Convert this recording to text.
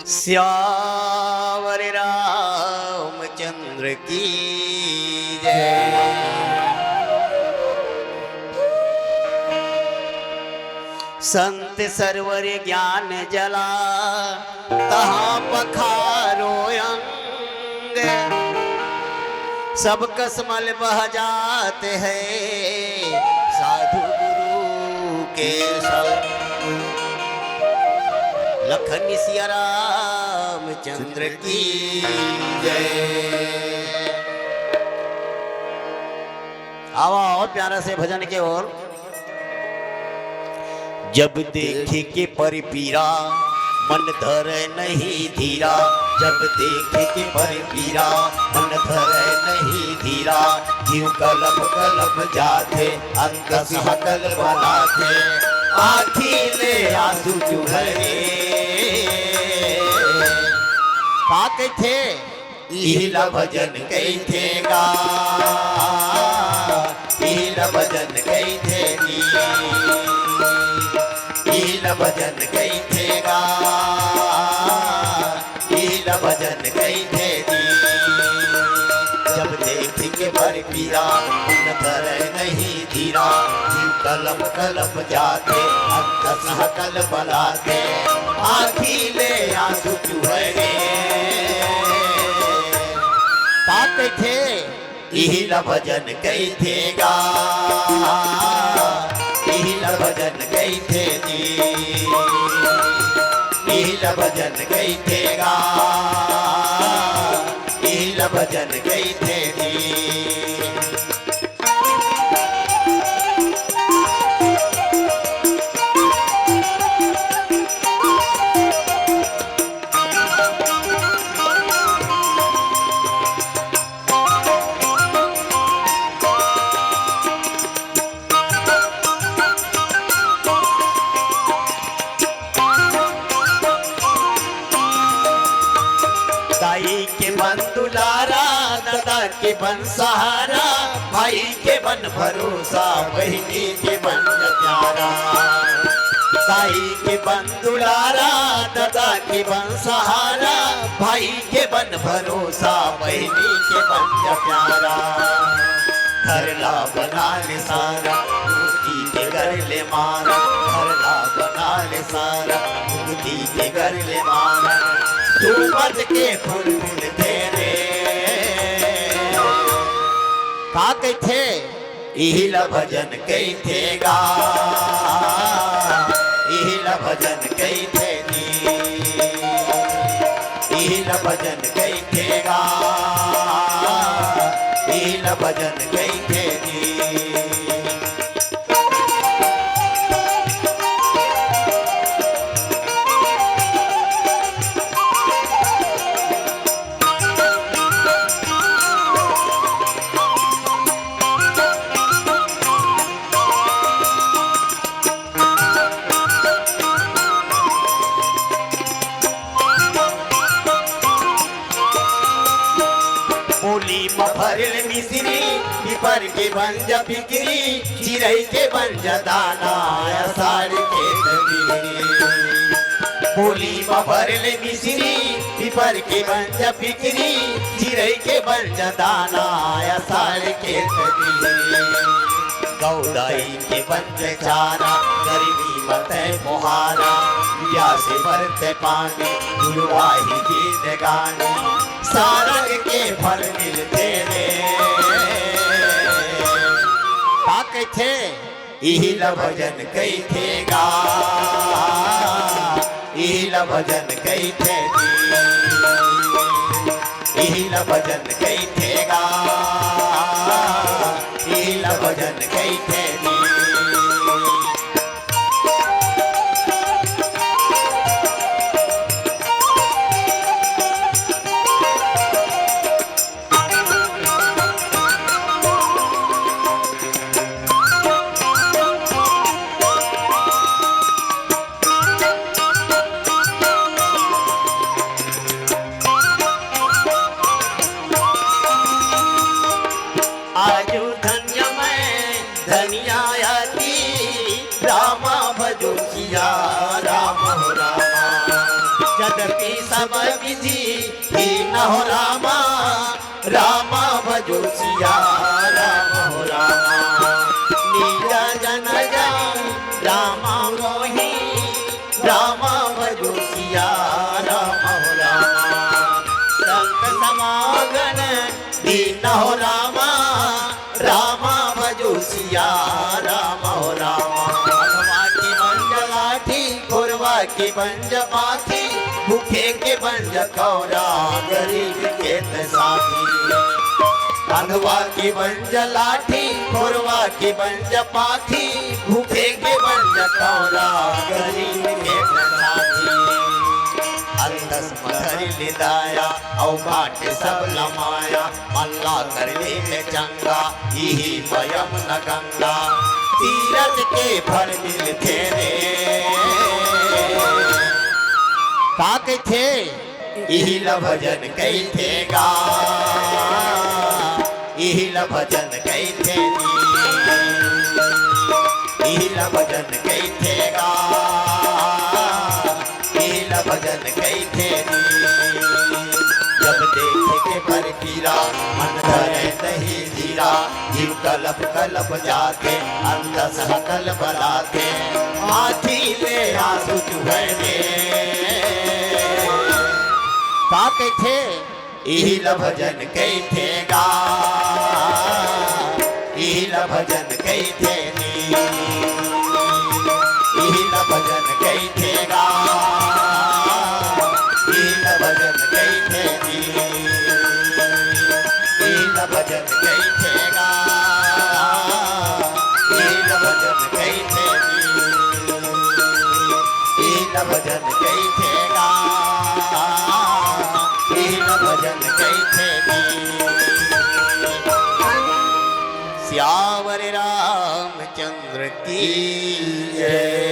श्यावर रामचंद्र की जय। संत सरवर ज्ञान जला तहाँ पखारो अंग, सब कसमल बह जाते हैं साधु गुरु के संग। लखन सिया रामचंद्र की जय। आओ प्यारा से भजन के ओर। जब देखे के परिपीरा मन धरे नहीं धीरा, जब देखे के परिपीरा मन धरे नहीं धीरा। जीव कलप कलप जाते अंत सहकल बनाते, आखी ले आंसू चुहरे। का कहते इहिला भजन कहते गा, इहिला भजन कहते नी, इहिला भजन कहते गा, इहिला भजन कहते नी। जब देख के भर पीरा मन धरे नहीं धीरा, जीव कलप कलप जाते अंत सहकल बलाते, आखी ले आंसू चुहरे। का कहते इहिला भजन कहते गा, इहिला भजन कहते नी, इहिला भजन कहते गा, इहिला भजन कहते नी। दाई के बन दुलारा, दादा के बन सहारा, भाई के बन भरोसा, बहनी के बन प्यारा। दाई के बन दुलारा, दादा के बन सहारा, भाई के बन भरोसा, बहनी के बन प्यारा। घर ला बना ले सारा, मुक्ति के घर ले मारा, घर ला बना ले सारा, मुक्ति के घर ले मारा। तू मत के फूल फूल तेरे। का कहते इहिला भजन कहते गा, इहिला भजन कहते नी, इहिला भजन कहते गा, इहिला भजन कहते नी। मूली मफरल मिश्री, पिपर के बंजा फिक्री, चिरई के बंजा दाना, असार के दबीरी। मूली मफरल मिश्री, पिपर के बंजा फिक्री, चिरई के बंजा दाना, असार के दबीरी। गौदाई के बंजे चारा, गर्मी मते मुहारा, प्यास भरते पानी, गुरुवाही गीत गाने, सारंग के फल मिलते रे। का कहते इहिला भजन कहते गा, इहिला भजन कहते नी, इहिला भजन कहते गा, इहिला भजन कहते नी। आजू धन्य मैं धन्य सब विधि ही न हो रामा रामा भजो सिया राम हो रामा नीर जन जान रामा मोही रामा भजो सिया राम हो रामा संत समागन दीन हो रामा रामा भजो सिया राम हो रामा अधवा की बंज लाठी खुरवा की बंज पाथी भूखे के बंज कौरा गरीब के साथी अधवा की बंज लाठी खुरवा की बंज पाथी भूखे के बंज कौरा गरीब के साथी अंधस मधर लिदाया औ बाट सब लमाया मल्ला कर ले चंगा यही स्वयं न गंगा तीरथ के फल मिलते रे काक थे इहिल भजन कई थे गा इहिल भजन कई थे इहिल भजन कई थे गा इहिल भजन कई थे जब देखे के पर पीरा मन धरे नहीं धीरा जीव कलप कलप जाके अंत सहकल बलाके हाथी ले आंसू चुहरे का थे इहिल भजन कई थे गा इहिल भजन कई थे इहिल भजन कई थे गा इहिल भजन कई थे इहिल भजन कई थे गा इहिल भजन कई थे इहिल भजन कई थे गा भजन कई थे श्यावर रामचंद्र की जय।